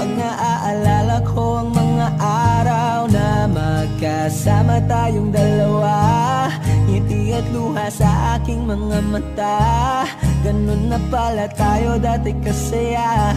Pag naaalala ko ang mga araw na magkasama tayong dalawa, ngiti at luha sa aking mga mata. Ganun na pala tayo dati kasaya.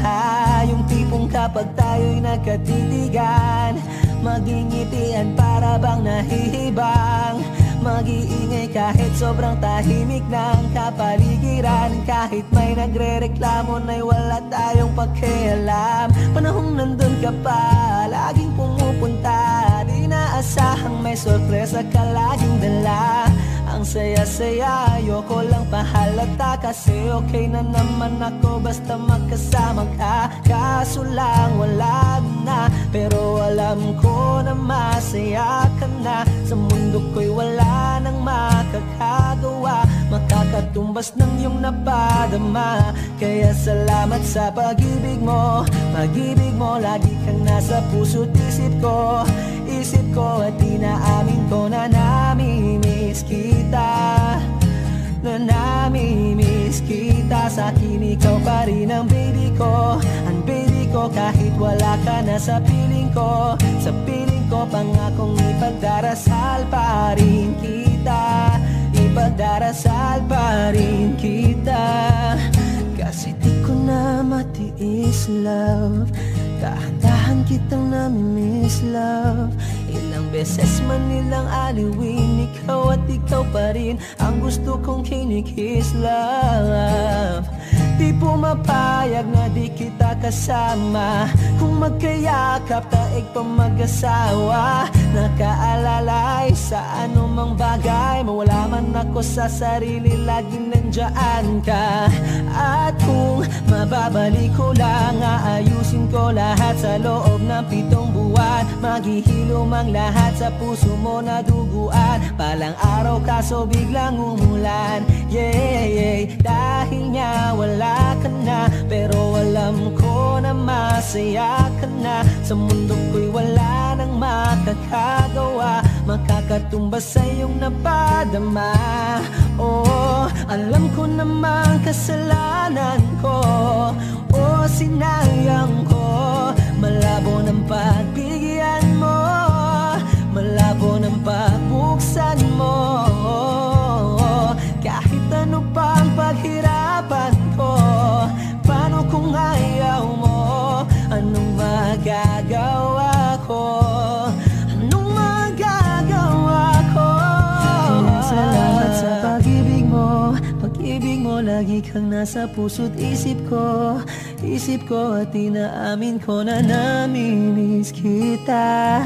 Yung tipong kapag tayo'y nagkatitigan, magingitian para bang nahihibang. Mag-iingay kahit sobrang tahimik ng kapaligiran. Kahit may nagre-reklamo na'y wala tayong pakialam. Panahong nandun ka pa, laging pumupunta. Di naasahang may sorpresa ka laging dala. Ang saya-saya, ayoko lang pahalata. Kasi okay na naman ako basta magkasama ka. Kaso lang wala na, pero alam ko na masaya ka na. Sa mundo ko'y wala nang makakagawa, makakatumbas ng iyong napadama. Kaya salamat sa pag-ibig mo. Pag-ibig mo, lagi kang nasa puso't isip ko. Isip ko at inaamin ko na namimiss kita. Na namimiss kita. Sa akin ikaw pa rin ang baby ko. Ang baby ko kahit wala ka na sa piling ko. Sa piling ko pangakong ipagdarasal pa rin kita. Ipagdarasal pa rin kita. Kasi di ko na matiis love. Dahan-dahan kitang namimiss love. Ilang beses man nilang aliwin, ikaw at ikaw pa rin ang gusto kong kinikiss love. Di pumapayag na di kita kasama. Kung magkayakap taig pa mag-asawa. Nakaalalay sa anumang bagay. Mawala man ako sa sarili, laging nandiyan ka. At kung mababalik ko lang, aayusin ko lahat sa loob ng 7 buwan. Maghihilom ang lahat sa puso mo na duguan. Palang araw kaso biglang umulan. Yeah, yeah. Dahil nga wala ka na, pero alam ko na masaya ka na. Sa mundo ko'y wala nang makakagawa, makakatumbas sa iyong napadama. Oh, alam ko namang kasalanan ko. Oh, sinayang ko. Malabo ng pagbigyan mo, malabo ng pagbuksan mo. Kahit ano pa ang paghirapan ko, paano kung ayaw mo? Anong magagawa ko? Anong magagawa ko? Kaya salamat sa pag-ibig mo. Pag-ibig mo, lagi kang nasa puso't isip ko. Isip ko at inaamin ko na namimiss kita.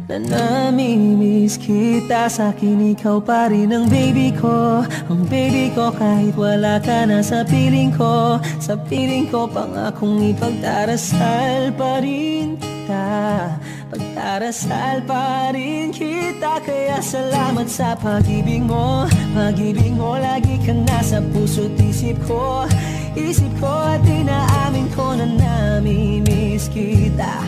Na namimiss kita. Sa'kin ikaw pa rin ang baby ko. Ang baby ko kahit wala ka na sa piling ko. Sa piling ko pangakong ipagdarasal pa rin kita. Pagdarasal pa rin kita. Kaya salamat sa pag-ibig mo. Pag-ibig mo, lagi kang nasa puso't isip ko. Isip ko at inaamin ko na namimiss kita.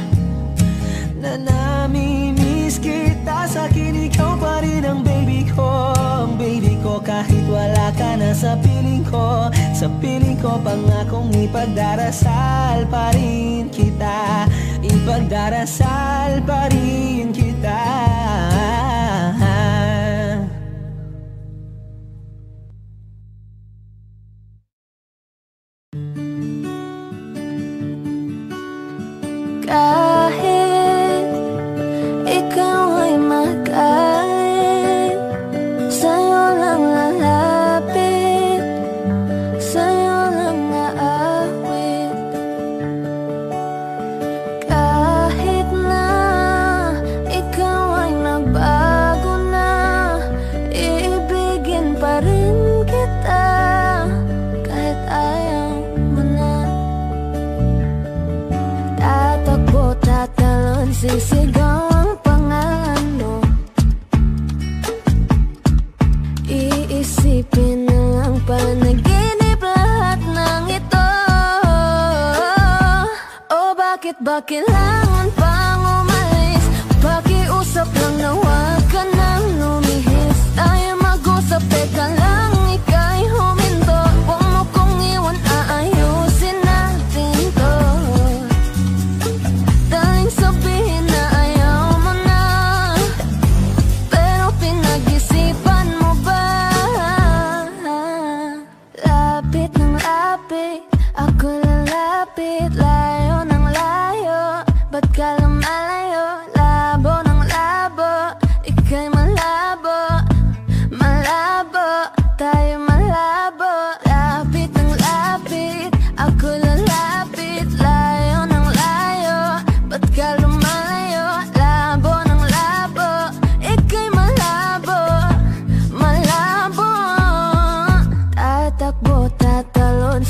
Na namimiss kita. Sa'kin ikaw pa rin ang baby ko. Ang baby ko kahit wala ka na sa piling ko. Sa piling ko pangakong ipagdarasal pa rin kita. Ipagdarasal pa rin kita. Kahit ikaw ay magalit, sa'yo lang lalapit, sa'yo lang aawit. Kahit na ikaw ay nagbago na, iibigin pa rin kita. Kahit ayaw mo na, tatakbo, tatalon, sisigaw ang pangalan mo. Iisipin na lang panaginip lahat ng ito. Oh, bakit langan pang umalis? Pakiusap lang na huwag ka nang lumihis. Tayo mag-usap, teka lang, ika'y huminto. Huwag mo kong iwan, aayusin natin to.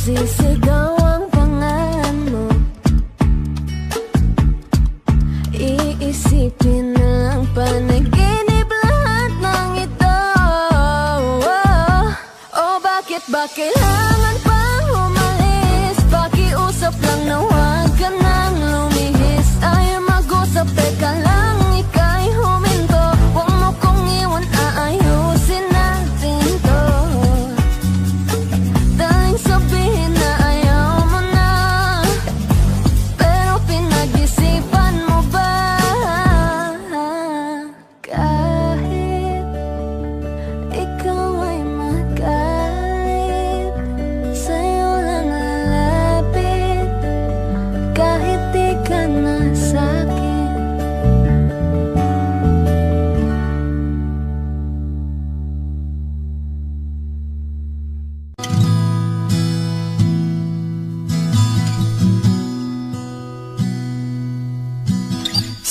Sisigaw ang pangalan mo, iisipin na lang panaginip lahat ng ito. Oh, bakit ba kailangan pang umalis? Pakiusap lang na huwag ka nang lumihis. Ayaw mag-usap, teka lang, ika'y huminto. Huwag mo kong iwan, aayusin natin to. Daling sabihin na ayaw mo na, pero pinag-isipan mo ba? Kahit ikaw ay magalit, sa'yo lang lalapit. Kahit di ka na sa'kin.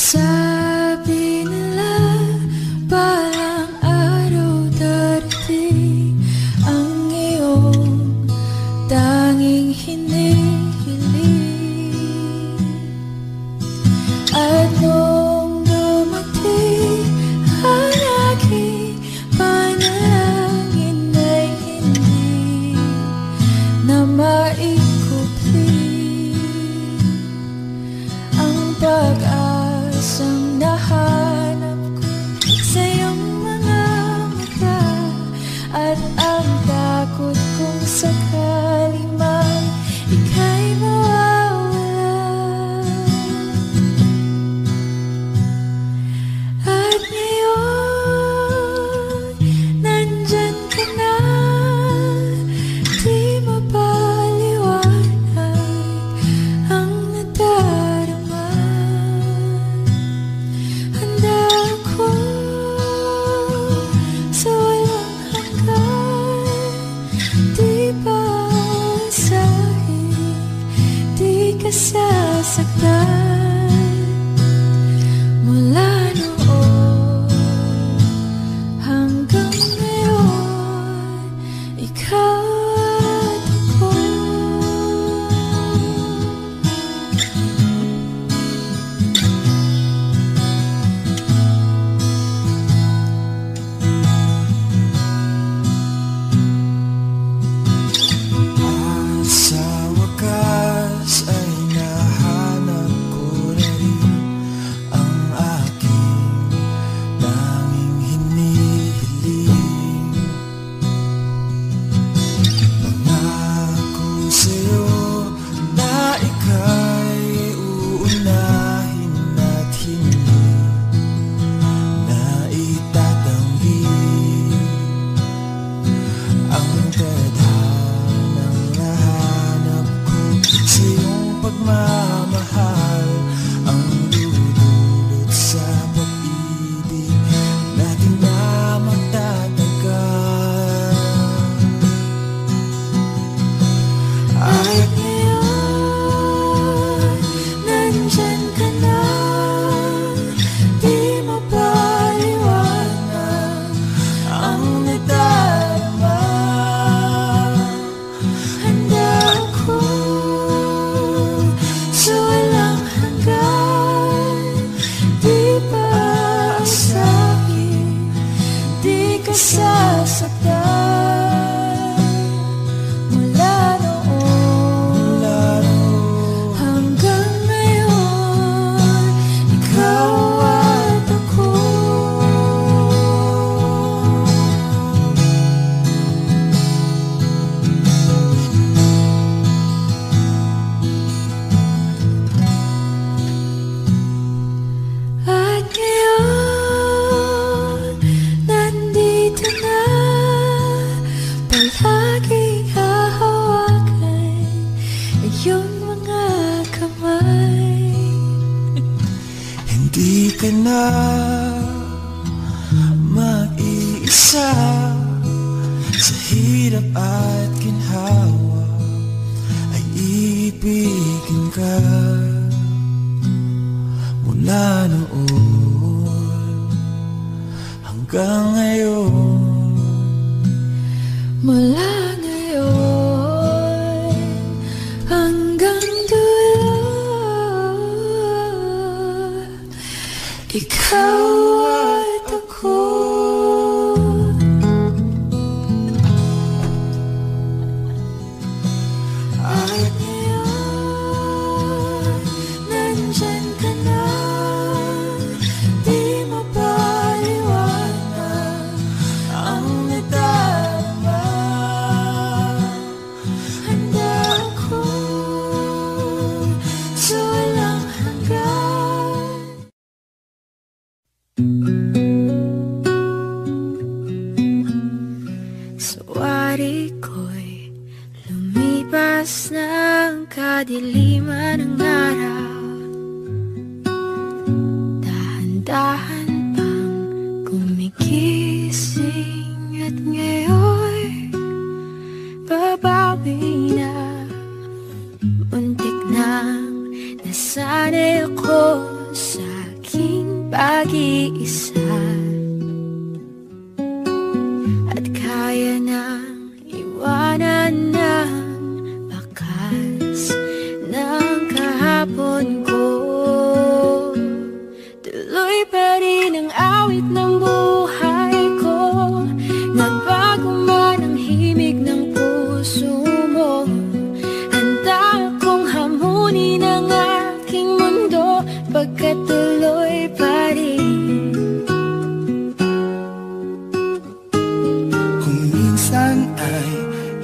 Sabi nila parang araw darating ang iyong tanging hinihiling. At nung dumating ang aking panalangin ay hindi na maikupli. Ang pag-asang nahanap ko sa iyong mga mata, at ang takot kong sakali man ika'y mawawala. At ngayon, nandyan ka na, di mapaliwanag ang nadarama. Handa ako sa walang hanggan, di pa asahin, di ka sasaktan. Mula noon hanggang ngayon, ikaw at ako. Sa wakas ay nahanap ko na rin ang aking tanging hinihiling. Pangako sa'yo na ika'y uunahin at hindi na itatanggi ang tadhanang nahanap ko sa iyong pagmamahal, ang dudulot sa pag-ibig natin na magtatagal. At ngayon, nandyan ka na, di mapaliwanag ang nadarama. Handa ako sa walang hanggan, di pa asahin, di ka sasaktan. Mula noon hanggang ngayon, ikaw at ako. At ngayon, nandito na, palaging hahawakan iyong mga kamay. Hindi ka na mag-iisa sa hirap at ginhawa, ay iibigin ka. Mula noon hanggang ngayon, Mula ngayon ko'y lumipas ng kadiliman ng araw. Dahan-dahan pang gumigising at ngayon babawi na. Muntik nang nasanay ako sa aking pag-iisa, at kaya nang iwanan ng bakas ng kahapon ko. Tuloy pa rin ang awit ng buhay ko, nagbago man ang himig ng puso mo. Handa akong hamunin ang aking mundo, pagkat tuloy pa rin. Kung minsan ay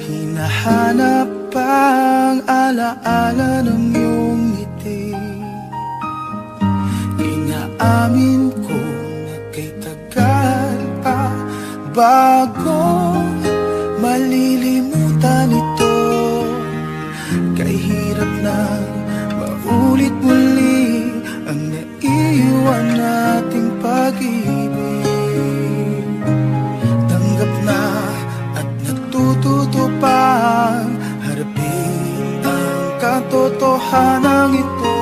hinahanap ang alaala ng iyong ngiti, inaamin ko na kay tagal pa bago malilimutan ito. Kay hirap na maulit muli ang naiwan nating pag-ibig. Tanggap na at natututo pang harapin ang katotohanan ito.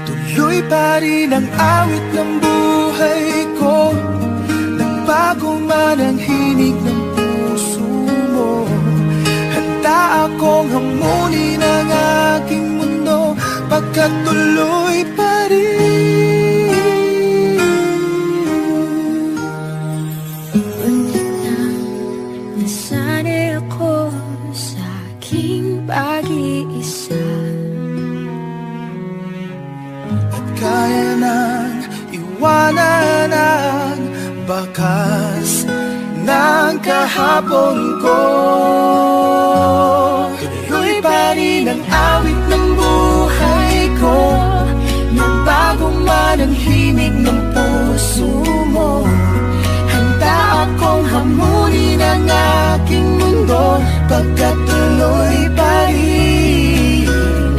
Tuloy pa rin ang awit ng buhay ko, nagbago man ang hinig ng puso mo. Handa akong hamunin ang aking mundo, pagkat tuloy pa rin. Muntik nang nasanay ako sa aking pag-iisa, At kaya nang iwanan ang bakas ng kahapon ko. Tuloy pa rin ang awit ng buhay ko, nagbago man ang himig ng puso mo. Handa akong hamunin ang aking mundo, pagkat tuloy pa rin.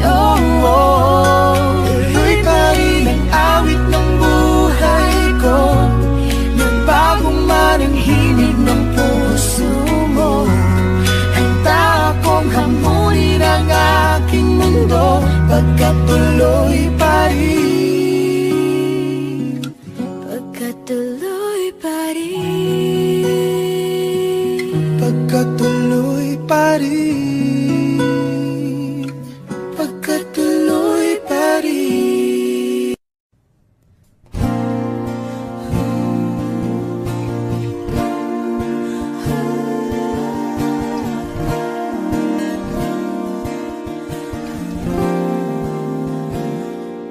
Oh, oh. Tuloy pa rin ang awit ng buhay ko, nagbago man ang himig ng puso mo. Handa akong hamunin ang aking mundo, pagkat tuloy pa rin. pagkat tuloy pa rin. Pagkat tuloy pa rin. Pagkat tuloy pa rin.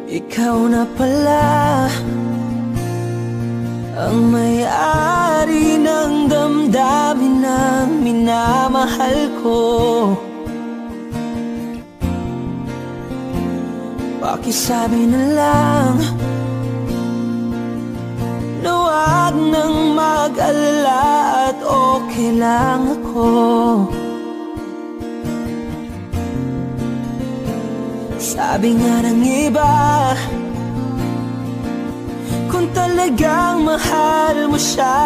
Ikaw na pala ang may-ari ng damdamin ng minamahal ko. Pakisabi na lang na huwag nang mag-alala at okay lang ako. Sabi nga ng iba, kung talagang mahal mo siya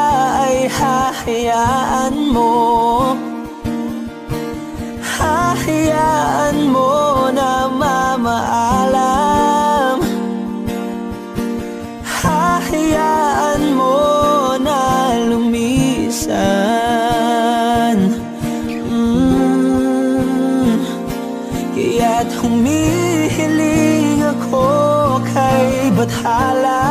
ay hahayaan mo. Hahayaan mo na mamaalam. Hahayaan mo na lumisan. Kaya't humihiling ako kay Bathala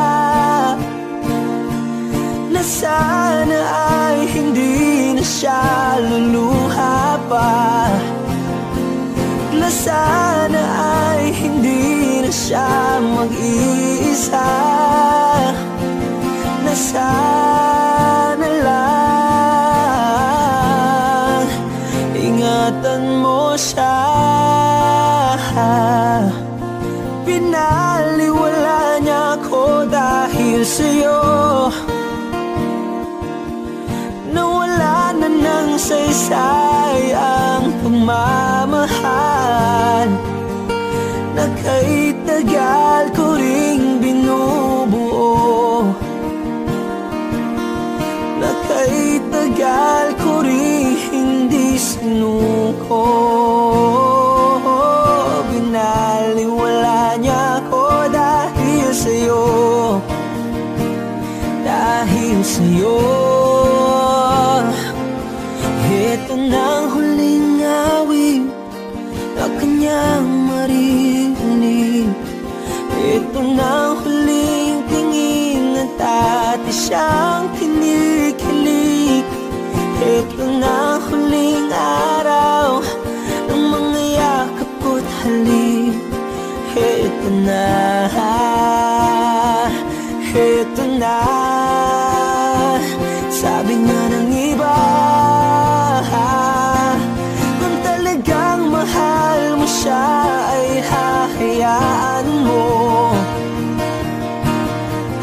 na sana ay hindi na siya luluha pa, na sana ay hindi na siya mag-iisa, na sana lang ingatan mo siya. Pinaliwala niya ako dahil sa'yo, nawala na ng saysay ang pagmamahal na kahit tagal ko ring binubuo, na kahit tagal ko ring hindi sinuko. Binaliwala niya ako dahil sa'yo, dahil sa'yo. Ito nang huling awit na kanyang marinig. Ito nang huling tingin na dati siyang kinikilig. Ito nang huling araw ng mga yakap ko't halik. Ito na, ito na. Sabi nga ng iba, kung talagang mahal mo siya ay hahayaan mo,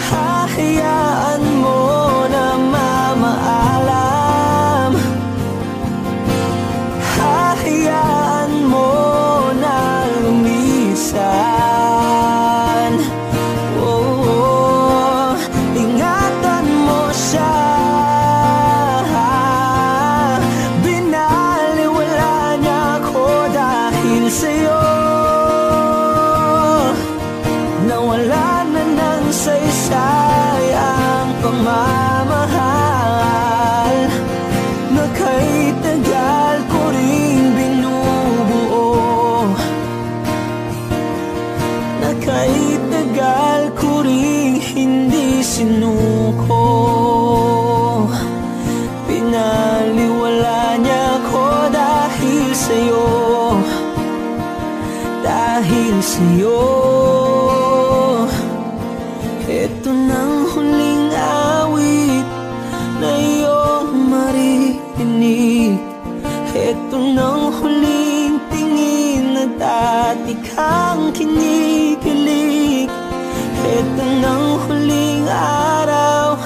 hahayaan mo na mamaalam, hahayaan mo na lumisan. Oh, ingatan mo siya. Binaliwala niya ako dahil sa'yo, nawala na ng saysay ang pagmamahal na kahit tagal ko ring binubuo, na kahit tagal ko ring hindi sinuko. Pinaliwala niya ako dahil sa'yo, dahil sa'yo. Ito nang huling awit na iyong marinig. Ito nang huling tingin na dati kang kinikilig. Ito nang huling araw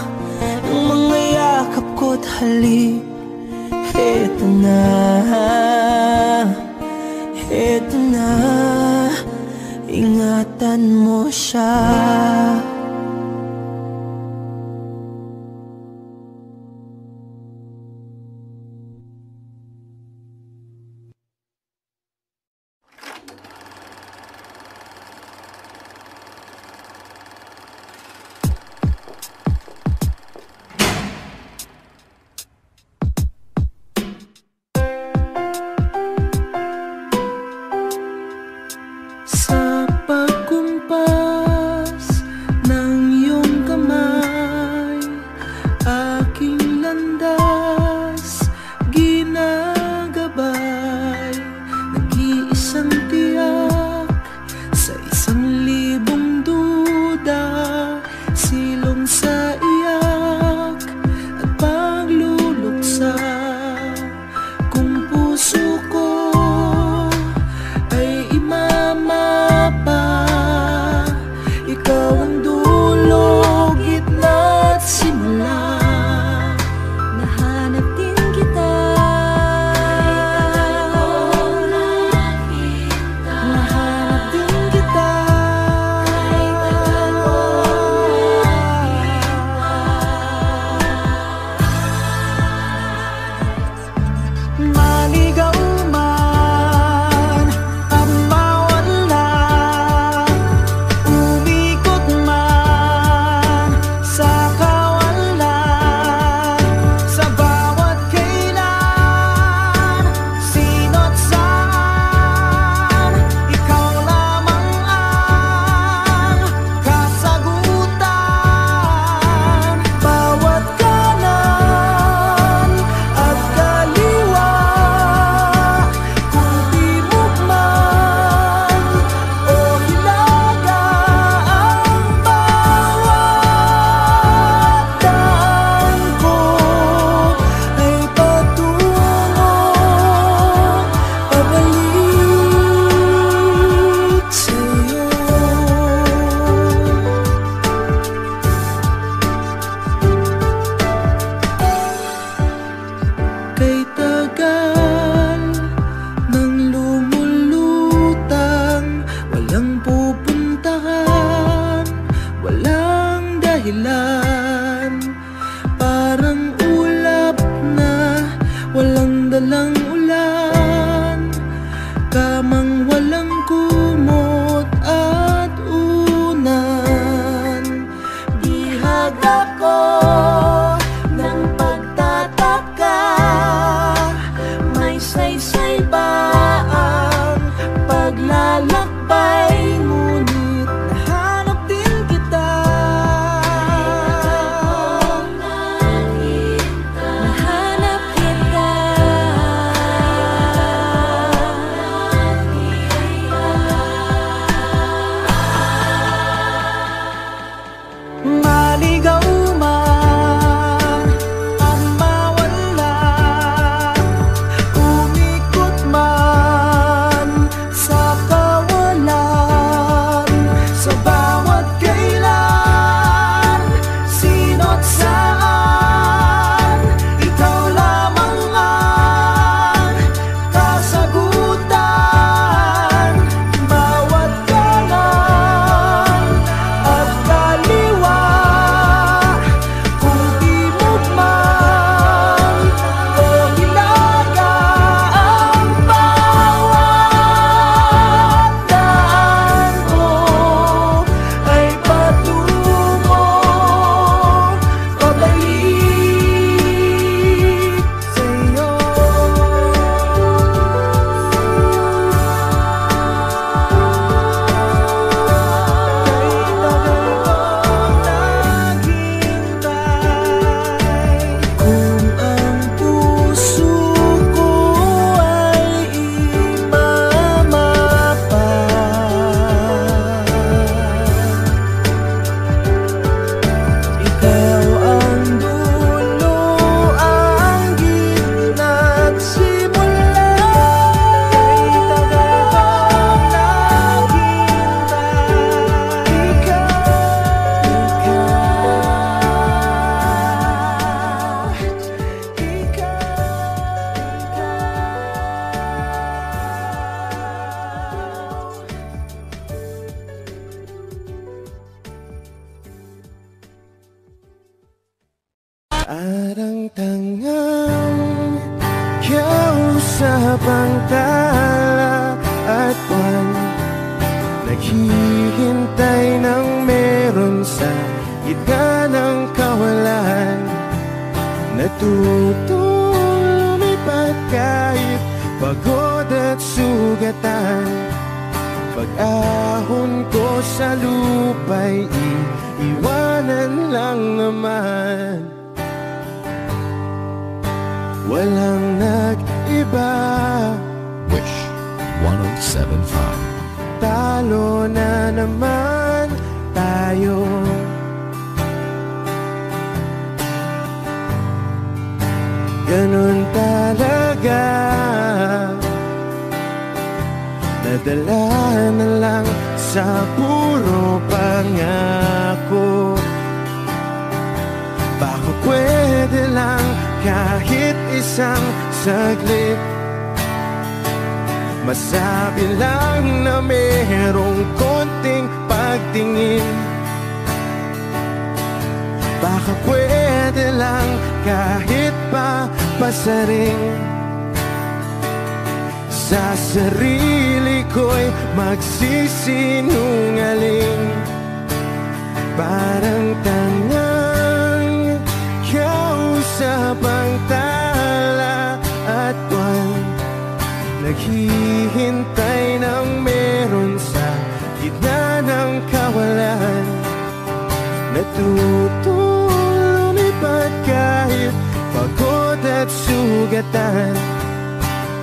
ng mga yakap ko't halik. Ito na, ito na. Ingatan mo siya. Sa pagkumpas dalang ulan, kamang walang kumot at unan. Bihag ako ng pagtataka, may saysay ba ang paglalakbay, ngunit nahanap din kita. Nahanap kita. Maligaw man ang mawala, umikot man sa kawalan, sa bawat kailan, sino't saan, ikaw lamang ang kasagutan. Bawat kanan at kaliwa, kung timog man o hilaga, ang bawat daan ko ay patungo pabalik sa'yo. Kung ang puso ko ay imamapan, ikaw ang dulo, ang gitna't simula. Kay tagal kong Arang tangang kausap ang tala at buwan, naghihintay ng meron sa gitna ng kawalan. Natutong lumipad kahit pagod at sugatan. Pag-ahon ko sa lupa'y iiwanan lang naman. Walang nag-iba, Wish 1075. talo na naman tayo. Ganun talaga, nadala na lang sa puro pangako. Baka pwede lang kahit isang saglit, masabi lang na merong konting pagtingin. Baka pwede lang kahit pa pasaring, sa sarili ko'y magsisinungaling. Parang tangang kausap ang tala at buwan, naghihintay ng meron sa gitna ng kawalan. Natutong lumipad kahit pagod at sugatan.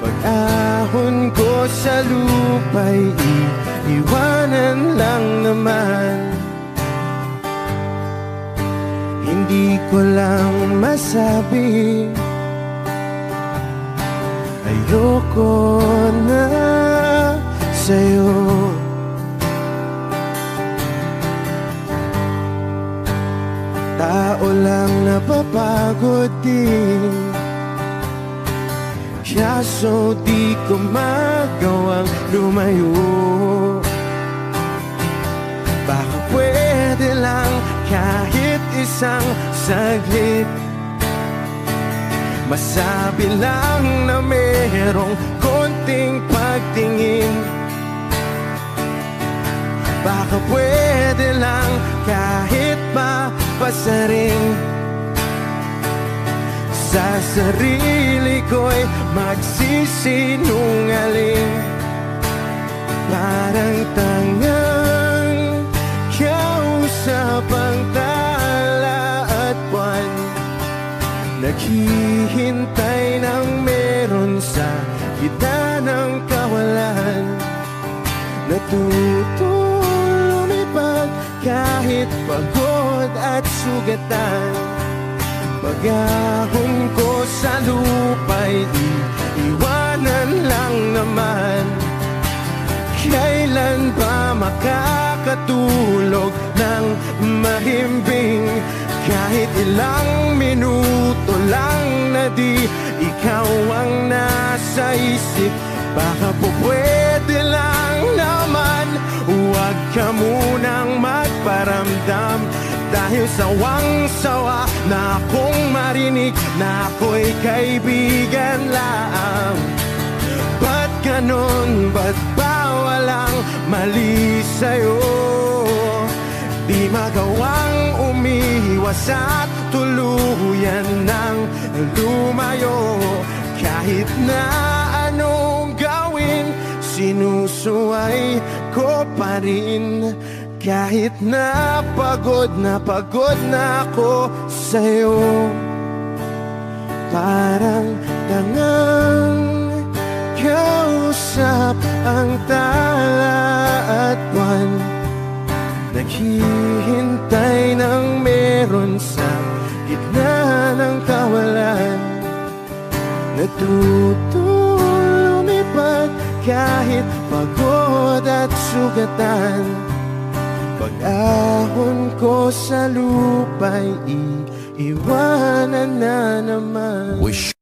Pag-ahon ko sa lupa'y iiwanan lang naman. Hindi ko lang masabi, ayoko na sa'yo. Tao lang napapagod din, kaso di ko magawang lumayo. Baka pwede lang kahit isang saglit, masabi lang na merong konting pagtingin. Baka pwede lang kahit mapasaring. Sa sarili ko'y magsisinungaling. Parang tangang kausap ang tala at buwan, naghihintay ng meron sa gitna ng kawalan. Natuto lumipad kahit pagod at sugatan. Pag-ahon ko sa lupa'y iiwanan lang naman. Kailan ba makakatulog ng mahimbing? Kahit ilang minuto lang na di ikaw ang nasa isip. Baka po pwede lang naman, huwag ka munang magparamdam. Dahil sawang-sawa na akong marinig na ako'y kaibigan lang. Ba't ganon? Ba't ba walang mali sa'yo? Di magawang umiwas at tuluyan ng lumayo. Kahit na anong gawin, sinusuway ko pa rin. Kahit na pagod na ako sa'yo. Parang tangang kausap ang tala at buwan, naghihintay ng meron sa gitna ng kawalan. Natuto lumipad kahit pagod at sugatan. Pag-ahon ko sa lupa'y iiwanan na naman. Wish.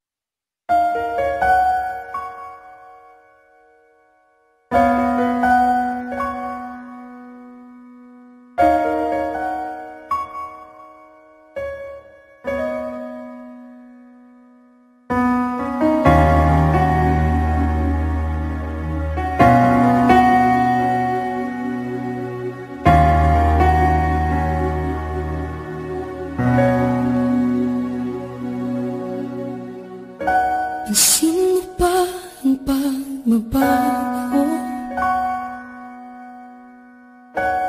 Sino pa ang pagbabago?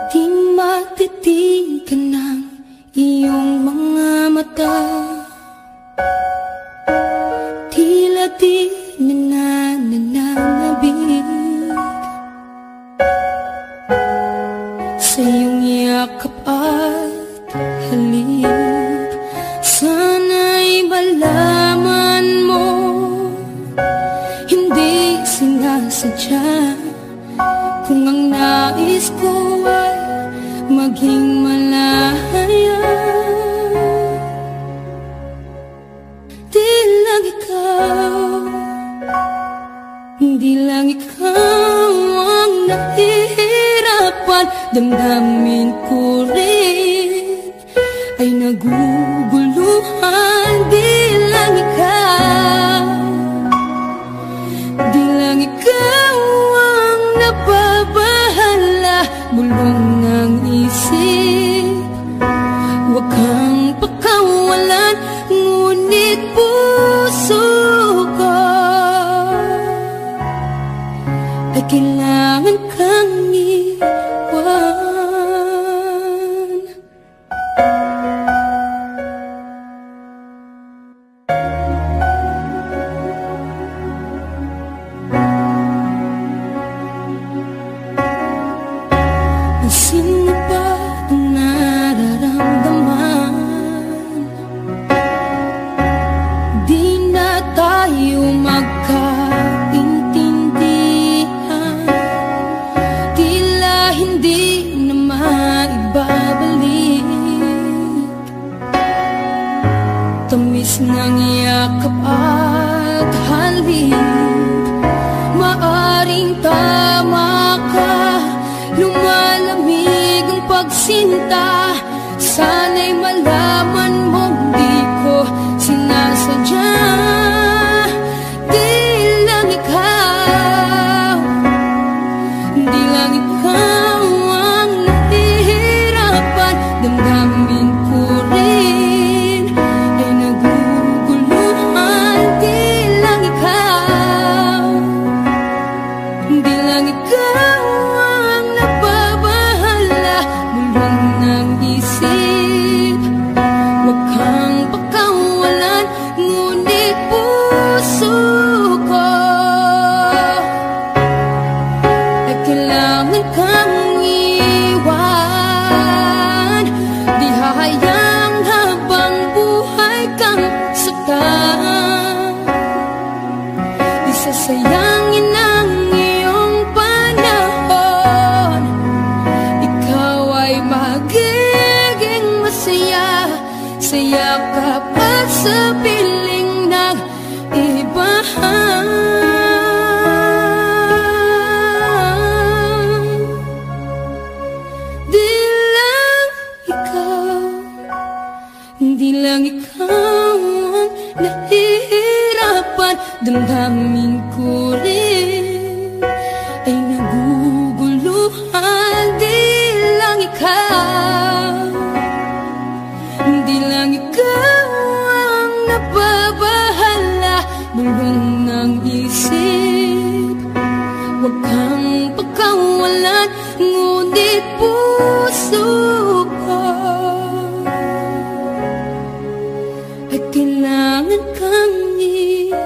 Di matitigan ng iyong mga mata. Tila di nananabig sa iyong yakap at halik. Sana'y malaman mo, hindi sinasadya. Kung ang nais ko ay maging malaya, di lang ikaw ang nahihirapan. Damdamin ko rin ay naguguluhan. Di lang ikaw ang nababahala. Bulong ng isip, huwag kang pakawalan. Ngunit puso ko ay kailangan kang iwan. Sino ba ang nararamdaman? Di na tayo magkaintindihan. Tila hindi na maibabalik. Tamis ng yakap at halik. Maaring tama ka, lumalamig ang pagsinta. Sana'y malaman mo di ko sinasadya. sasayangin ang iyong panahon. Ikaw ay magiging masaya sa yakap at sa piling ng iba. Di lang ikaw ang nahihirapan, damdamin ko rin ay naguguluhan. Di lang ikaw ang nababahala, bulong ng isip. Huwag kang pagkawalan, ngunit puso ko ay kailangan kang iwan.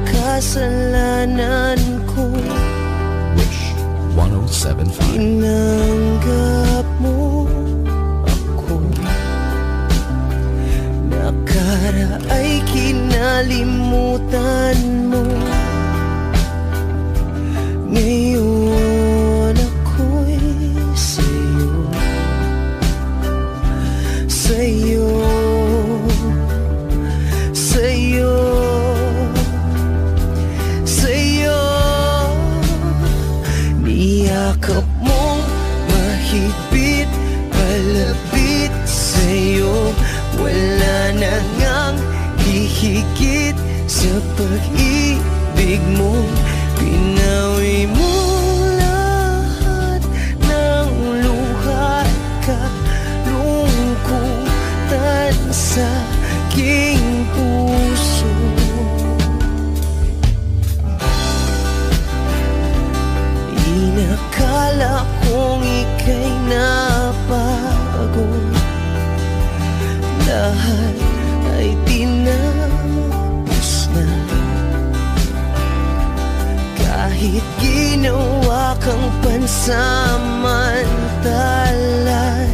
Kasalanan ko, Wish 107.5. Tinanggap mo ako. Nakaraay kinalimutan mo. Ngayon ako'y sa'yo, sa'yo, sa'yo, niyakap mong mahigpit, palapit sa'yo. Wala na ngang hihigit sa pag-ibig mo. Pinawi mo lahat ng luha at kalungkutan sa aking puso. Inakala kong ika'y napagod, lahat ay tinapos na. Kahit ginawa kang pansamantalan,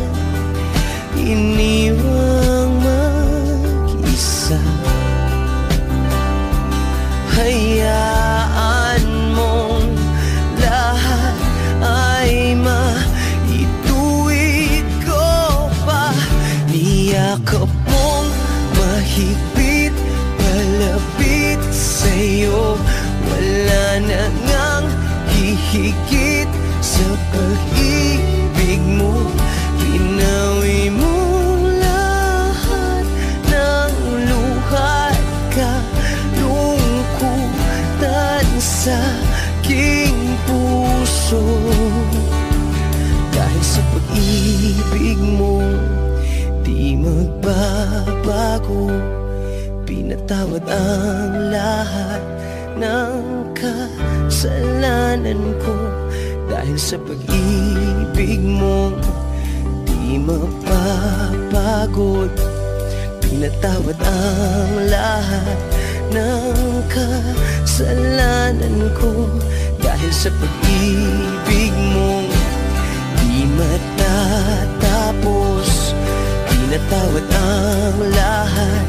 iniwang mag-isa. Hayaan mong lahat ay maituwid ko pa. Niyakap mong mahigpit, palapit sa'yo. Wala na ngang hihigit sa pag-ibig mo. Pinawi mo lahat ng luha at kalungkutan sa aking puso. Dahil sa pag-ibig mo di magbabago, pinatawad ang lahat ng kasalanan ko. Dahil sa pag-ibig mo di mapapagod, pinatawad ang lahat ng kasalanan ko. Dahil sa pag-ibig mo di matatapos, pinatawad ang lahat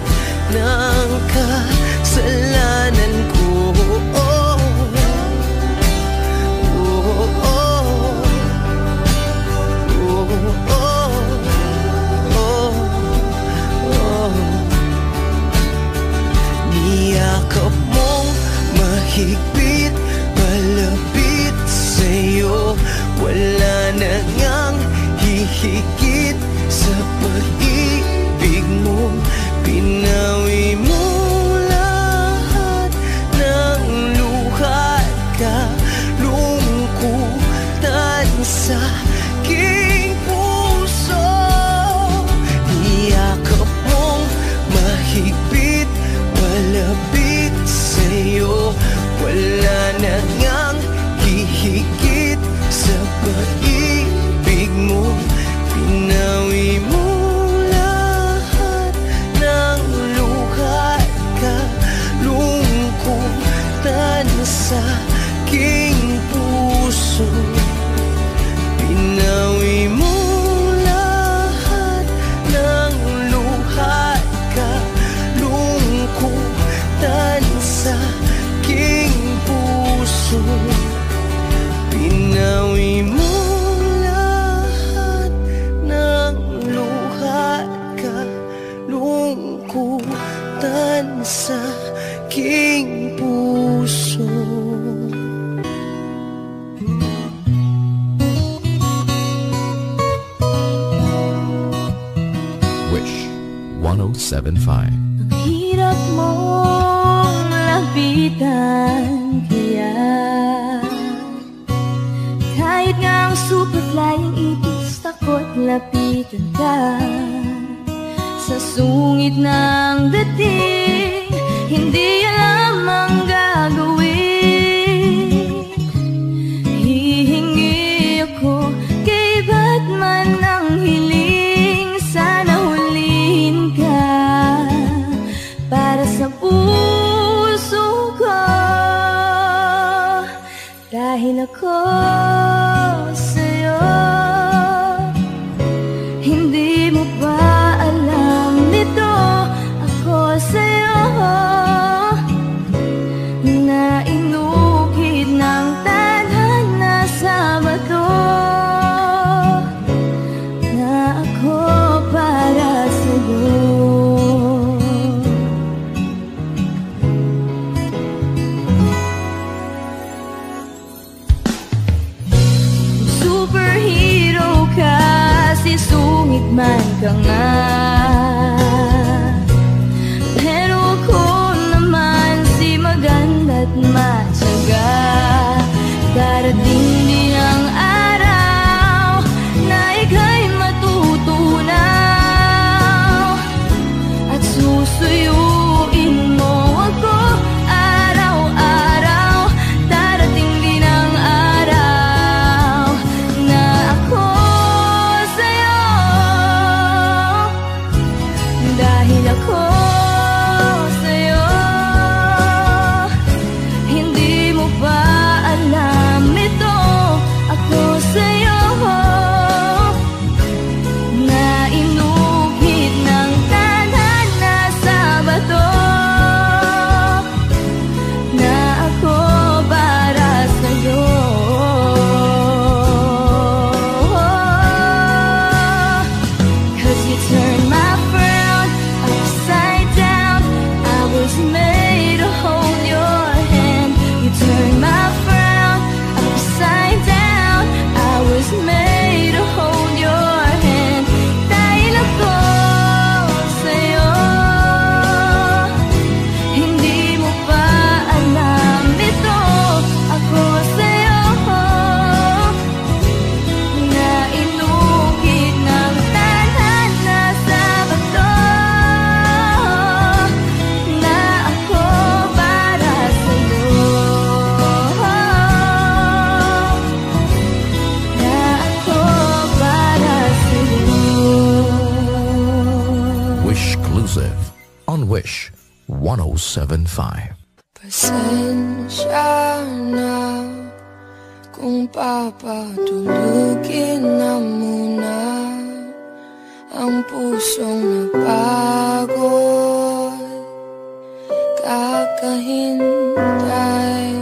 ng kasalanan ko. Oh, oh, oh, oh, oh, oh, oh. Niyakap mong mahigpit, palapit sa'yo. Wala na ngang hihigit sa pag-ibig mo. Pinawi mo lahat ng luha at kalungkutan 1075. Hirap mong lapitan, kaya kahit nga ang superflying itis, takot lapitan ka. Sa sungit ng dating, hindi alam ang gagawin. Hihingi ako kay Batman ng hiling, sana huliin ka para sa puso ko. Dahil ako sa'yo, hindi mo ba alam nito? Ako sa'yo na inukit ng tadhana sa bato, na ako para sa'yo. Superhero ka, sisungit man ka nga, pero ako naman si maganda't matyaga. Darating din ang araw na ika'y matutunaw at susuyuin mo ako araw-araw. Darating din ang araw na ako sa'yo, dahil ako sa'yo. Hindi mo ba alam ito? Ako sa'yo na inukit ng tadhana sa bato, na ako para sa'yo. 'Cause you turned my frown upside down. I was made to hold your hand. You turned my frown upside down. I was made to hold your hand. Dahil ako sa'yo, hindi mo pa alam ito. Ako sa'yo na inukit ng tadhana sa bato, na ako para sa'yo, na ako para sa'yo. Wishclusive on Wish 1075. Pasensya na kung papatulugin na muna ang pusong napagod, kakahintay.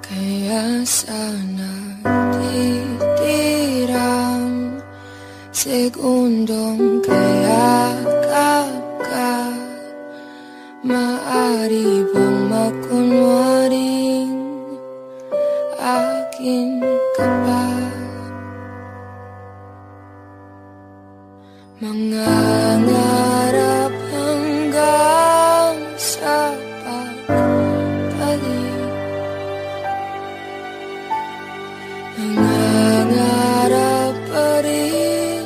Kaya sana titirang segundong kayakap ka. Maari bang makunwaring akin ka pa? Mangangarap hanggang sa pagpalit, nangangarap pa rin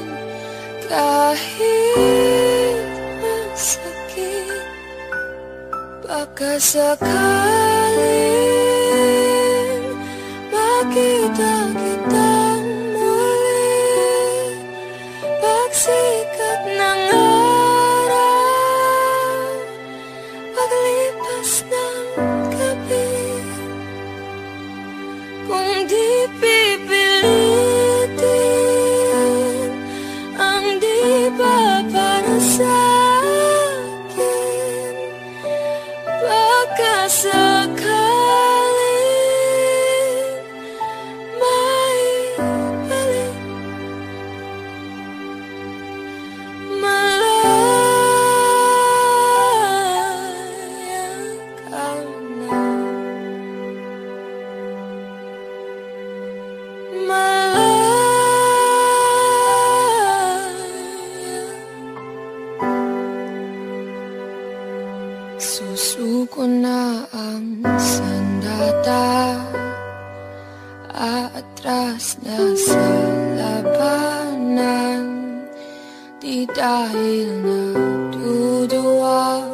kahit masakit. Baka sakaling makita kitang muli, pagsikat ng araw, paglipas ng gabi. Kung di pipilitin ang di ba para sa'kin, baka sakaling aatras na sa labanan. Di dahil nagduduwag,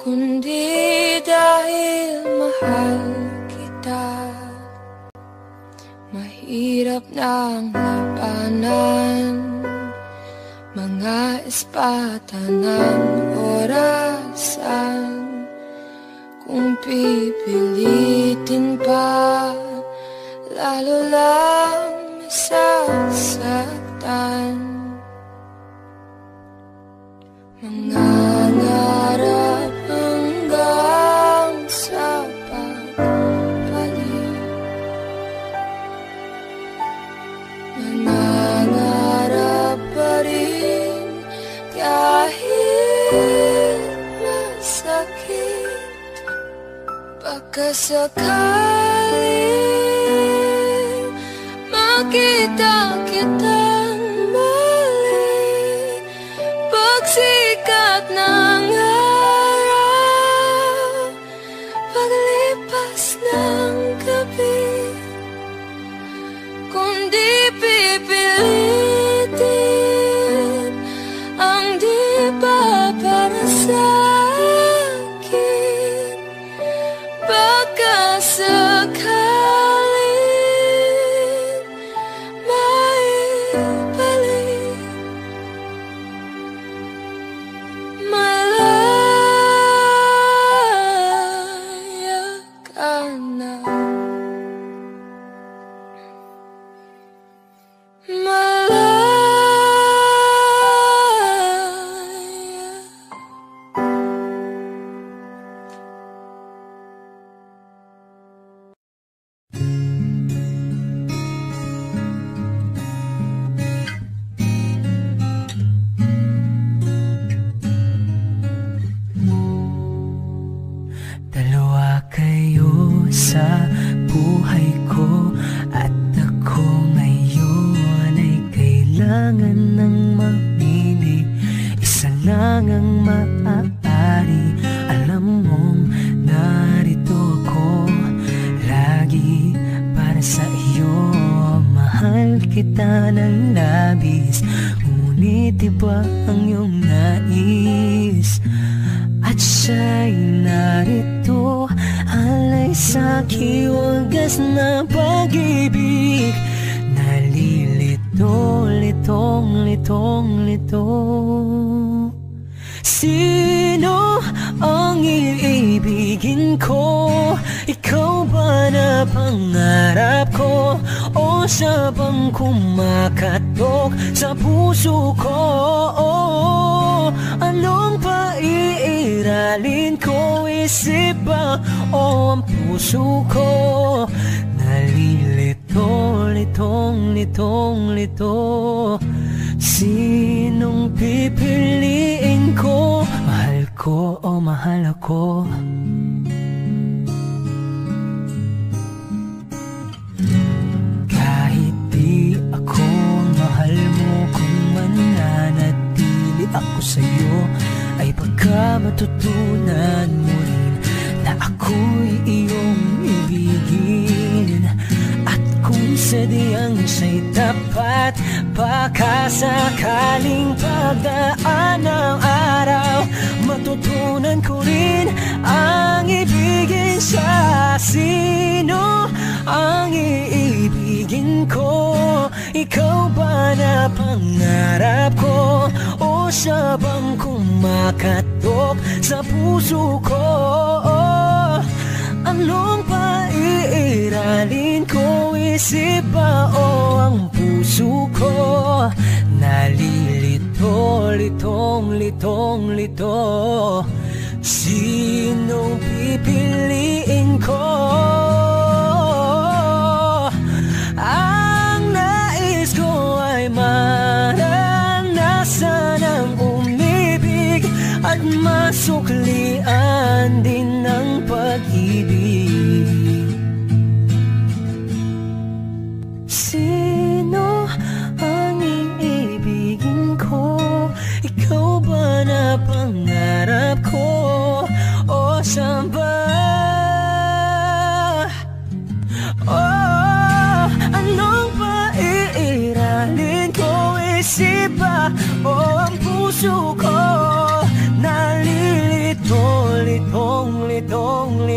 kundi dahil mahal kita. Mahirap ng labanan, mga espata ng orasan. Kung pipilitin pa, lalo lang masasaktan. Mangangarap hanggang sa pagpalit. Mangangarap pa rin kahit masakit. Pagkasakaling makita kitang muli, pagsikat ng araw, paglipas ng gabi, kundi pipilitin ang di ba para sa sakaling maibalik. Malaya ka na, malaya. Dalawa kayo sa buhay ko, at ako ngayon ay kailangan ng mamili. Isa lang ang maaari, alam mong narito ako lagi para sa iyo. Mahal kita ng labis, ngunit iba ang iyong nais. At siya'y narito, alay sa'ki wagas na pag-ibig. Nalilito, litong, litong, lito. Sino ang iibigin ko? Ikaw ba na pangarap ko? O siya bang kumakatok sa puso ko? Anong paiiralin ko? Isip ba o ang puso ko? Nalilito, litong, litong, lito. Sinong pipiliin ko? Mahal ko o mahal ako? Kahit di ako mahal mo, kung mananatili ako sa'yo, ay pagka matutunan mo rin na ako'y iyong ibigin. At kung sadyang siya'y tapat, baka sakaling pagdaan ng araw, matutunan ko rin ang ibigin siya. Sino ang iibigin ko? Ikaw ba na pangarap ko? O siya bang kumakatok sa puso ko? Anong paiiralin ko? Isip ba o ang puso ko? Nalilito, litong, litong, lito. Sinong pipiliin ko? Ang nais ko ay maranasan ang umibig at masuklian din ng pag-ibig. Sino ang iibigin ko? Ikaw ba na pangarap ko? O siya ba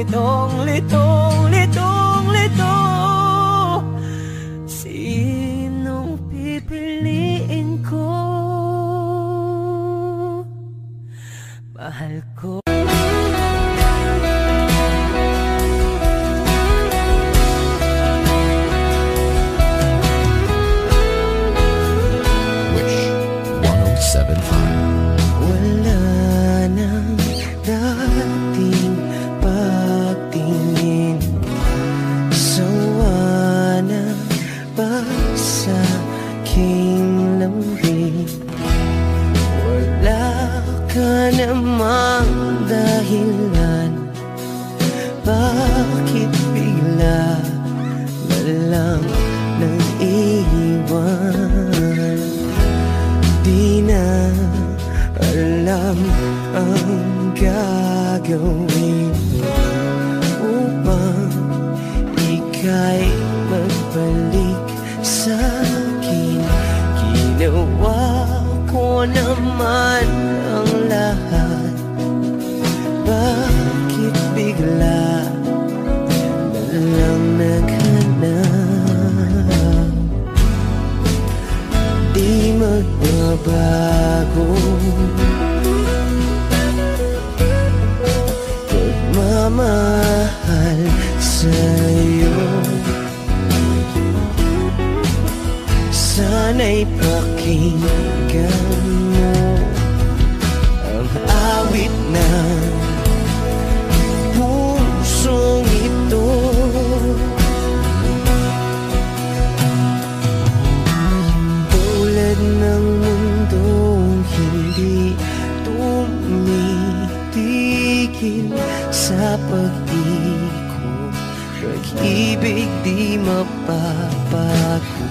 litong, litong, litong, lito. Sinong pipiliin ko? Mahal ko. Namang dahilan, bakit bigla na lang nang iwan? Di na alam ang gagawin upang ika'y magbalik sa'kin. Ginawa ko naman ang lahat, bakit bigla na lang naghanap? Di magbabago pagmamahal sa'yo. Sana'y pakinggan mo ang awit ng pusong ito. Tulad ng mundong hindi tumitigil sa pag-ikot, pag-ibig di mapapago.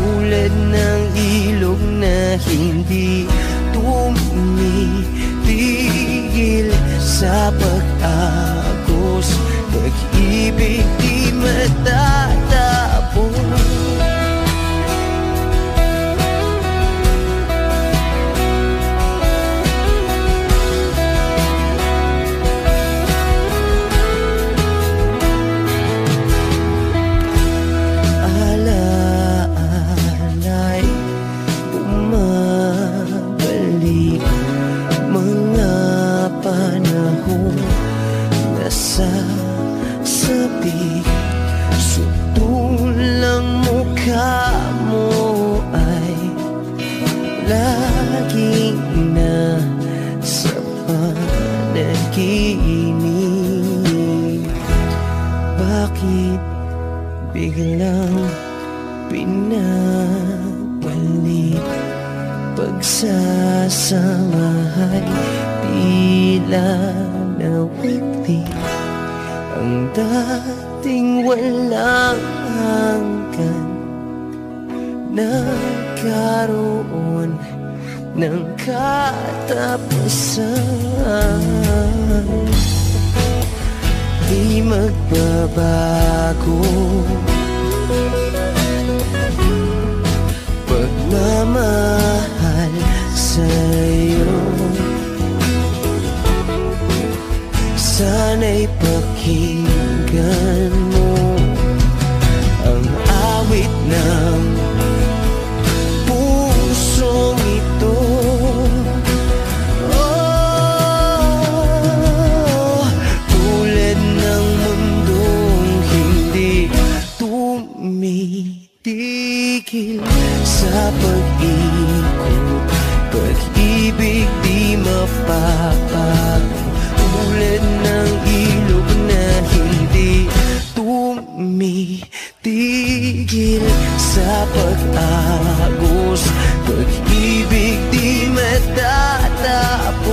Tulad ng ilog na hindi tumitigil sa pag-agos, pag-ibig di matatapos. Sabi, sutulang mukha mo ay laging nasa panaginip. Bakit biglang pinabalik? Pagsasamahay tila nawagli, ang dating walang hanggan nagkaroon ng katapusan. Di magbabago pagmamahal sa'yo. Sana'y pakinggan mo ang awit ng pusong ito. Oh, tulad ng mundong hindi tumitigil sa pag-ikot, pag-ibig di mapapago. Tulad ng ilog na hindi tumitigil sa pag-agos, pag-ibig di matatapos.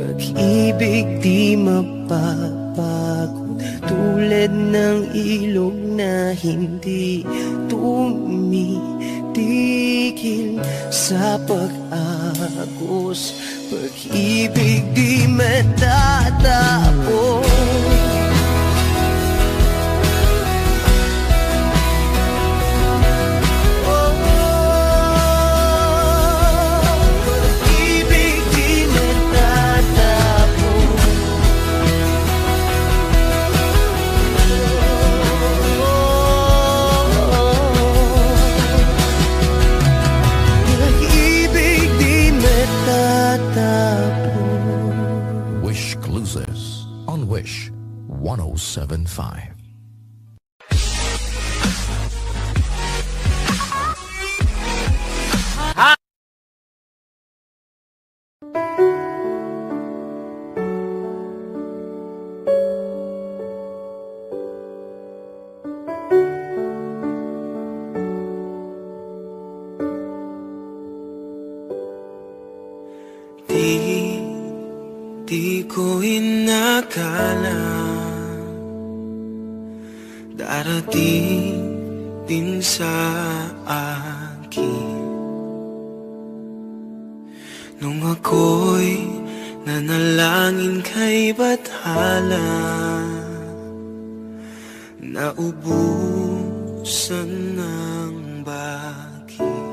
pag-ibig di mapapagod, tulad ng ilog na hindi tumitigil sa pag-agos, pag-ibig di matatapos. Wishclusives on Wish 1075. Di ko inakala darating din sa akin nung ako'y nanalangin kay Bathala, naubusan ng bakit.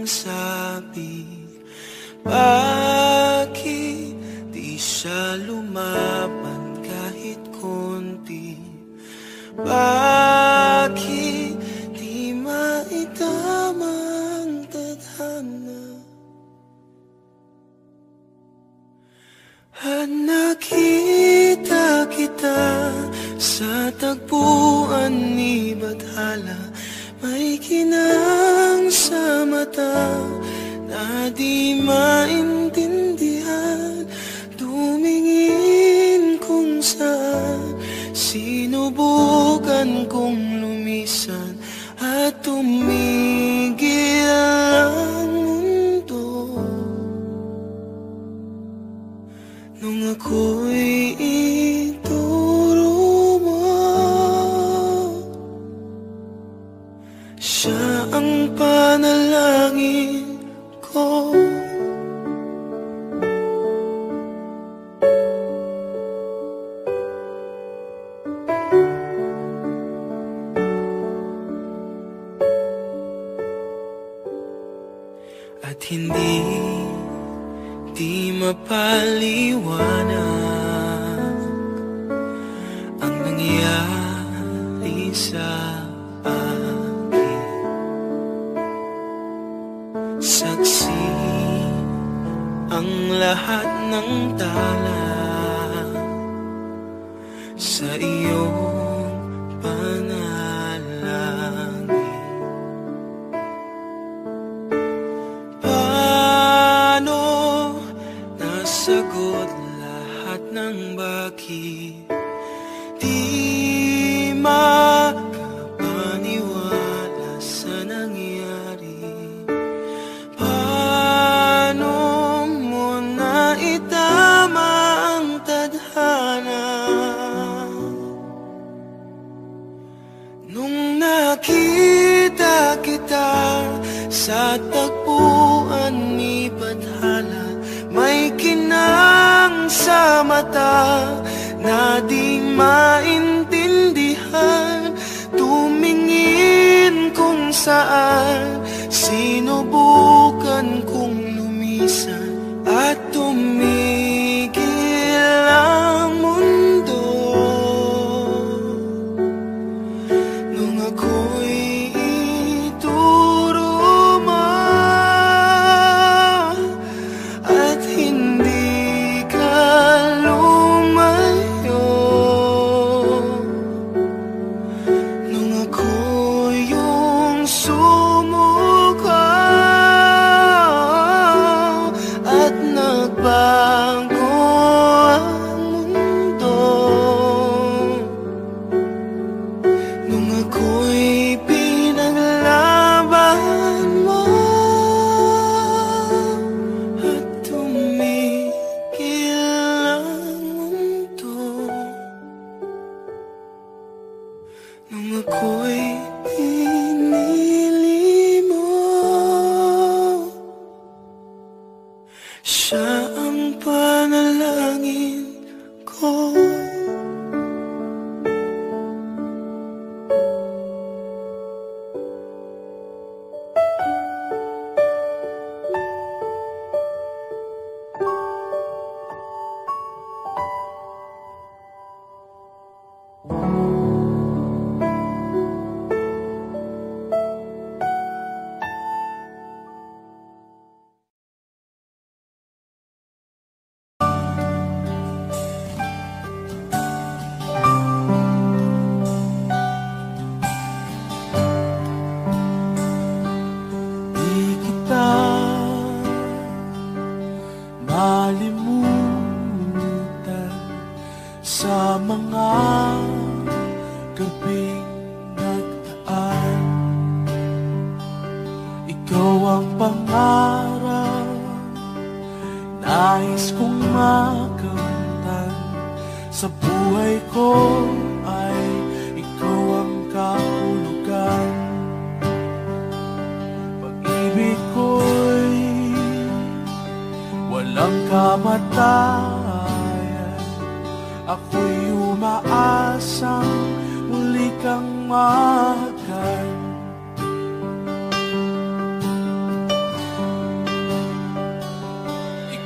Sabi, bakit di siya lumaban kahit konti? Bakit di maitama ang tadhana? At nakita kita sa tagpuan ni Bathala, may kinang sa mata na di maintindihan, tumingin kung saan, sinubukan kong lumisan at tumigil ang mundo. Nung ako'y ituro mo, siya ang panalangin ko. At hindi di mapaliwanag ang nangyari sa saksi ang lahat ng tala sa iyong panalangin. Paano nasagot lahat ng bakit? Di makapaniwala sa nangyari. Itama ang tadhana nung nakita kita sa tagpuan ni Bathala, may kinang sa mata na di maintindihan, tumingin kung saan, sinubukan kong lumisan at tumigil ang mundo. Nung ako'y ituro mo at hindi ka lumayo, nung ako'y yung sumuko at nagbago ang mundo, nung ako'y ang pangarap nais kong makamtan sa buhay ko, ay ikaw ang kahulugan. Pag-ibig ko'y walang kamatayan, ako'y umaasang muli kang mahagkan.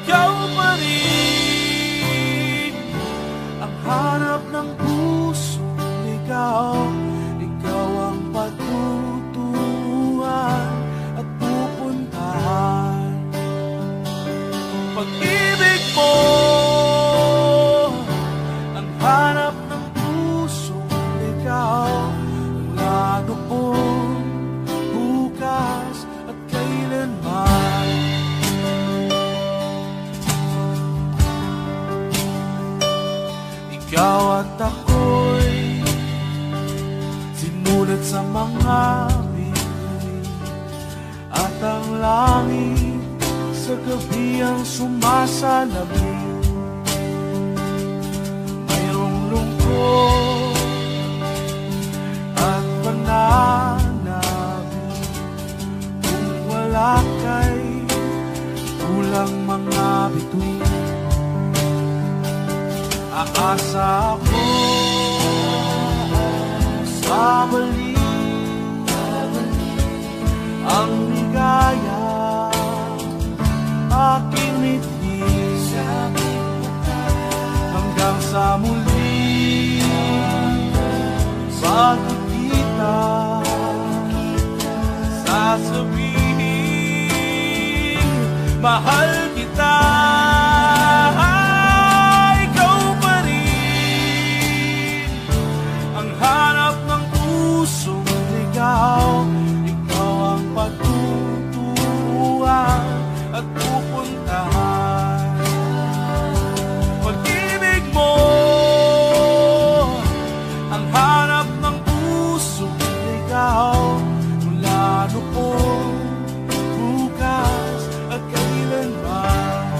Ikaw pa rin ang hanap ng pusong ligaw. Ikaw ang patutuhan at pupuntahan. Pag-ibig mo ang hanap ng pusong ligaw. Mula noon, bukas at kailanman. Ikaw at ako'y sinulat sa mga bituin, at ang langit sa gabi ang sumasalamin. Mayroong lungkot at pananabik, kung wala kay kulang mga bituin. Aasa ako sa balik ang ligaya aking ngiti hanggang sa muli bago kita sasabihin mahal kita. Hanap ng pusong ligaw, ikaw ang patutuhan at pupuntahan. Pag-ibig mo ang hanap ng pusong ligaw. Mula noon, bukas at kailanman.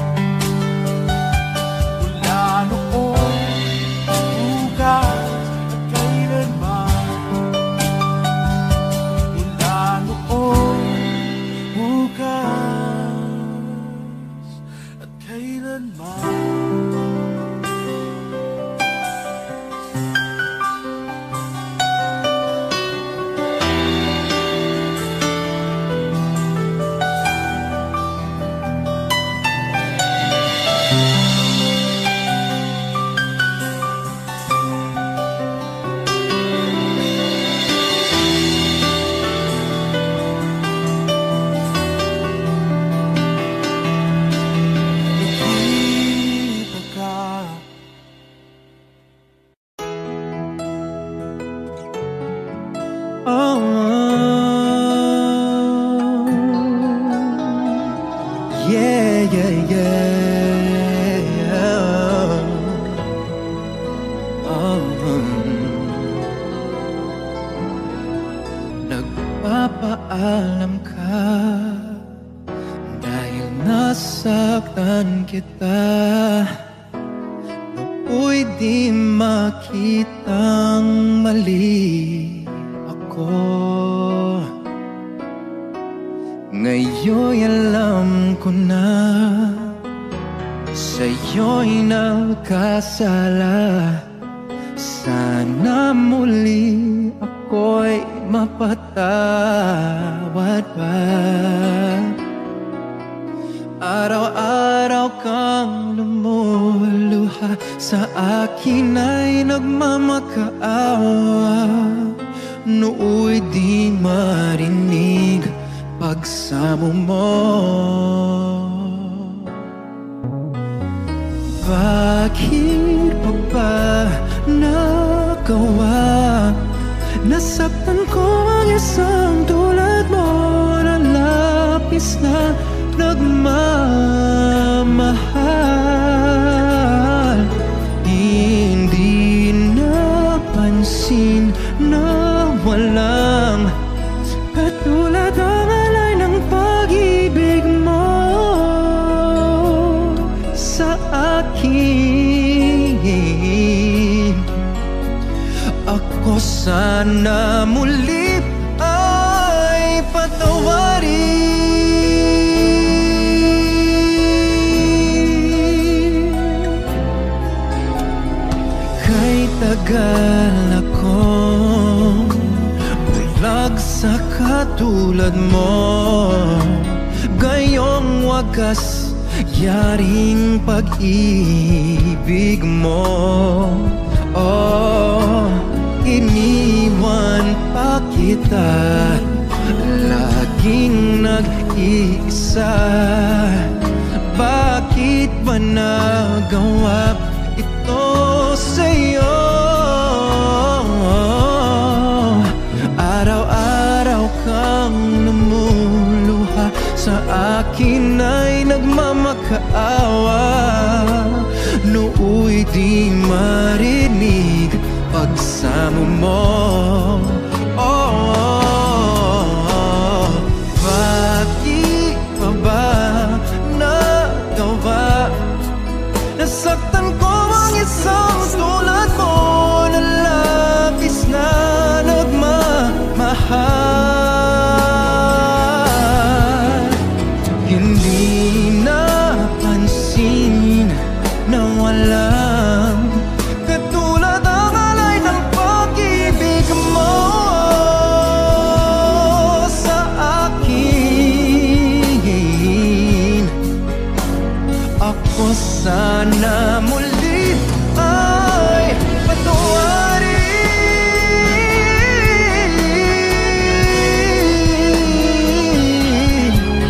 Mula noon, bukas at kailanman. Nagpapaalam ka dahil nasaktan kita. Nooy di makitang mali ako. Ngayon'y alam ko na sa'yo'y nagkasala. Sana muli ako'y mapatawad pa. Araw-araw kang lumuluha, sa akin ay nagmamakaawa. Nooy di marinig pagsamo mo. Bakit pa ba nagawa? Nasaktan ko ang isang tulad mo na lapis na nagmamahal. Hindi napansin na walang katulad ang alay ng pag sana muli ay patawarin. Kay tagal akong bulag sa katulad mo, gayong wagas yaring pag-ibig mo. Oh, iniwan pa kita, laging nag-iisa. Bakit ba nagawa ito sa'yo? Araw-araw kang namuluha, sa akin ay nagmamakaawa. Nooy di marinig pagsamo mo. Oh, bakit pa ba nagawa? Nasaktan ko ang isang tulad mo na labis na nagmamahal. Hindi napansin na walang katulad ang alay ng pag-ibig mo sa akin. Ako sana muli ay patawarin.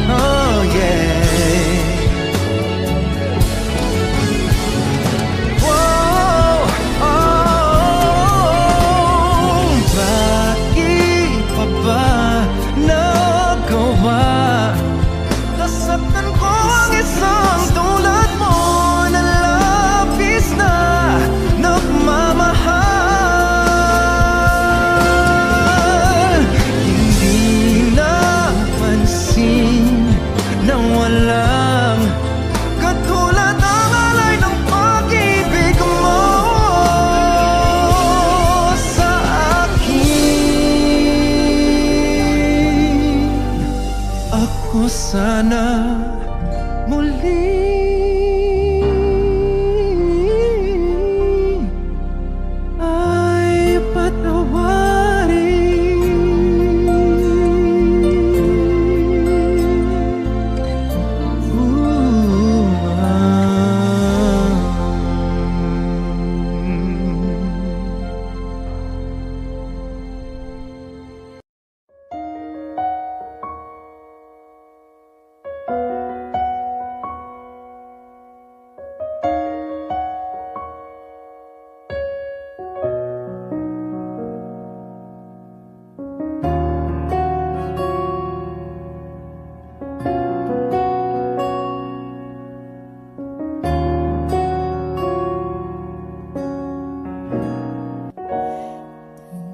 Oh yeah. Wow, oh, bakit pa ba nagawa? Nasaktan ko ang isang tulad mo na labis na nagmamahal. Hindi napansin na walang katulad ang alay ng pag-ibig mo sa akin. Ako sana muli ay patawarin.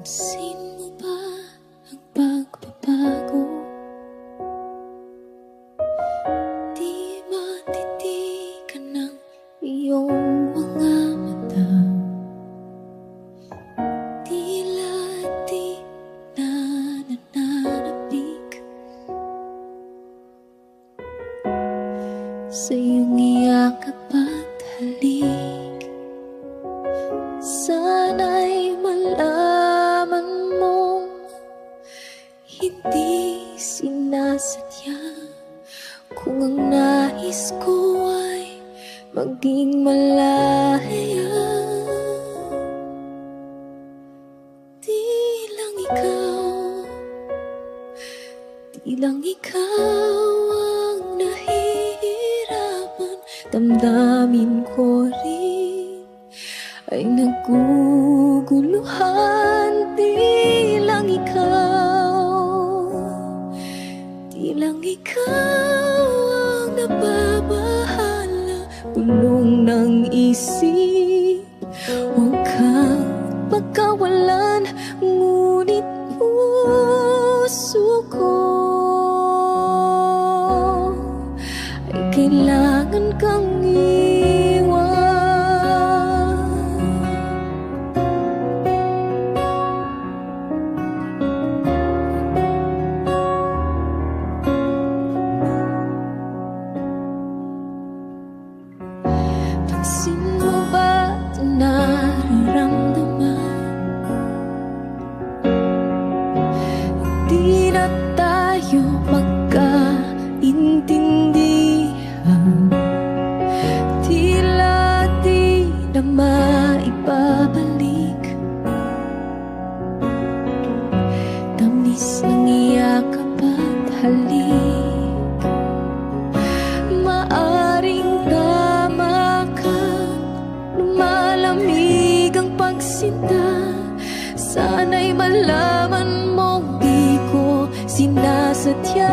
Pansin mo ba ang pagbabago? Di matitigan ng iyong mga mata. Tila di na nananabik sa iyong iyakap at halik. Sana'y malaman mong hindi sinasadya, kung ang nais ko ay maging malaya. Di lang ikaw ang nahihirapan, damdamin ko rin ay naguguluhan. Di lang ikaw ang nababahala, bulong ng isip. Huwag kang pagkawalan, ngunit puso ko ay kailangan kang iwan. na tayo magkaintindihan, tila di na maibabalik. Tamis ng iyakap at halik, maaring tama ka, lumalamig ang pagsinta. Sana'y malaman mong di ko sinasadya.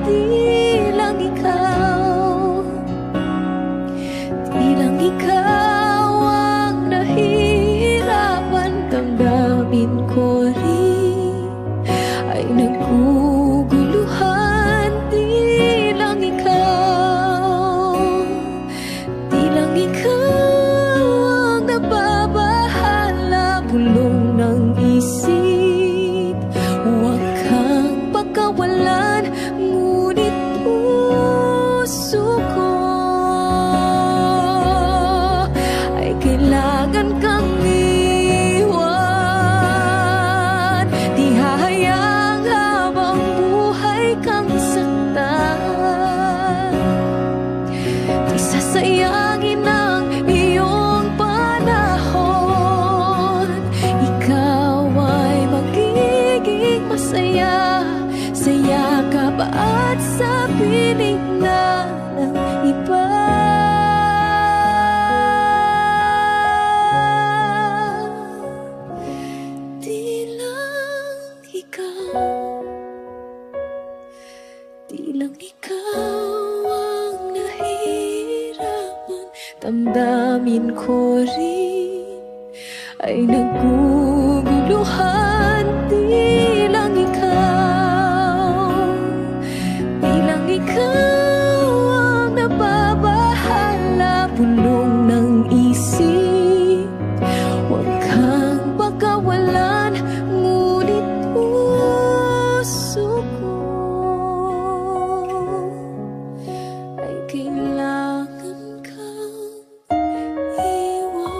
Di lang ikaw, di lang ikaw ang nahihirapan. Damdamin ko rin ay naguguluhan. Di lang ikaw, di lang ikaw ang nababahala. Bulong ng isip, huwag kang pagkawalan, ngunit puso ko ay kailangan kang iwan. Di hahayang habang buhay kang saktan, di sasayangin ang iyong panahon. Ikaw ay magiging masaya sa yakap at sa piling na ng iba. Di lang ikaw, di lang ikaw ang nahihirapan. Damdamin ko rin ay naguguluhan. Di lang ikaw, di lang ikaw ang nababahala. Bulong ng isip, huwag kang pagkawalan, ngunit puso ko ay kailangan kang iwan.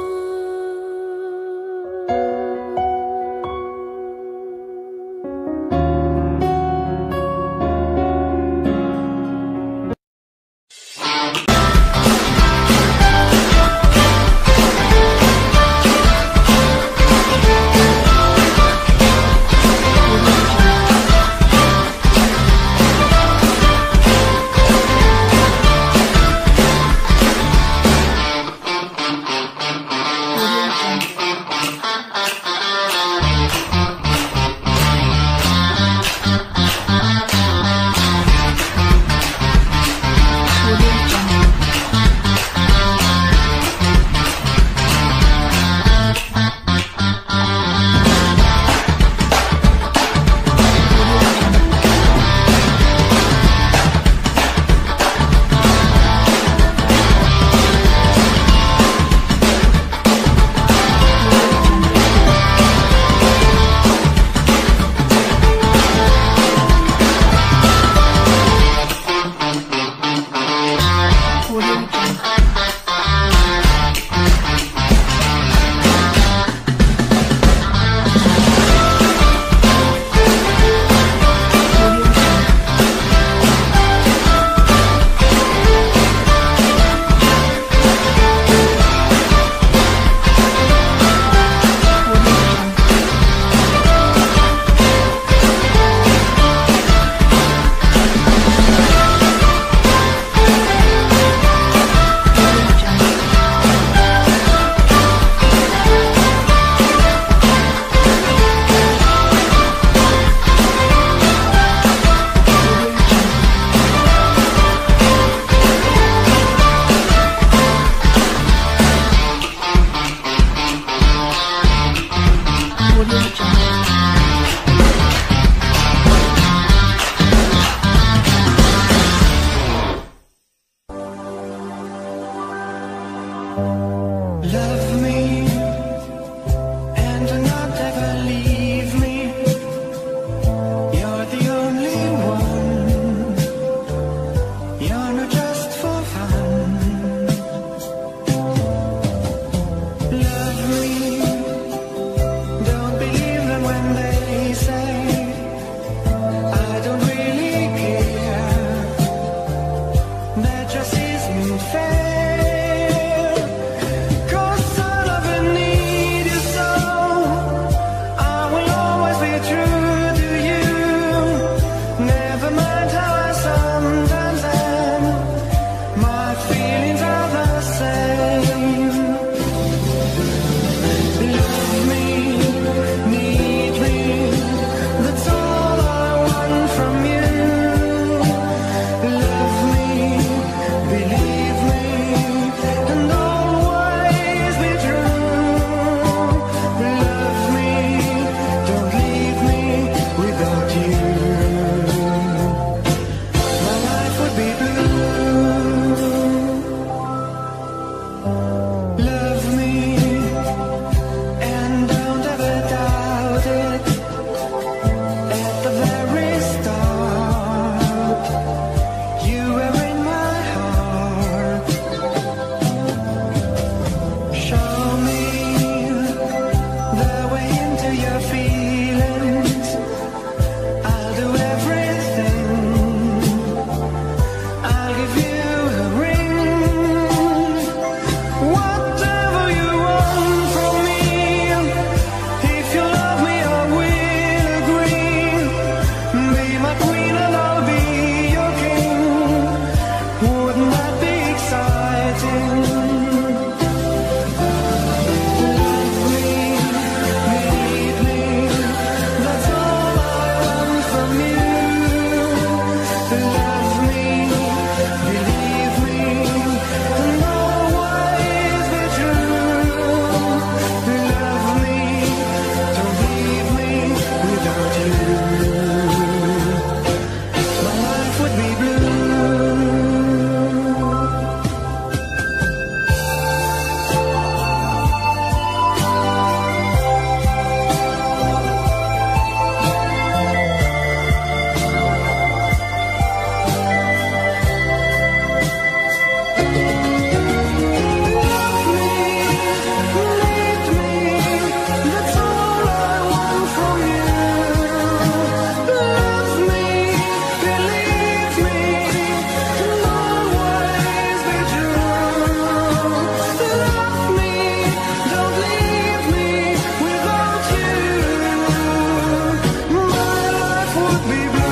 pagbibigay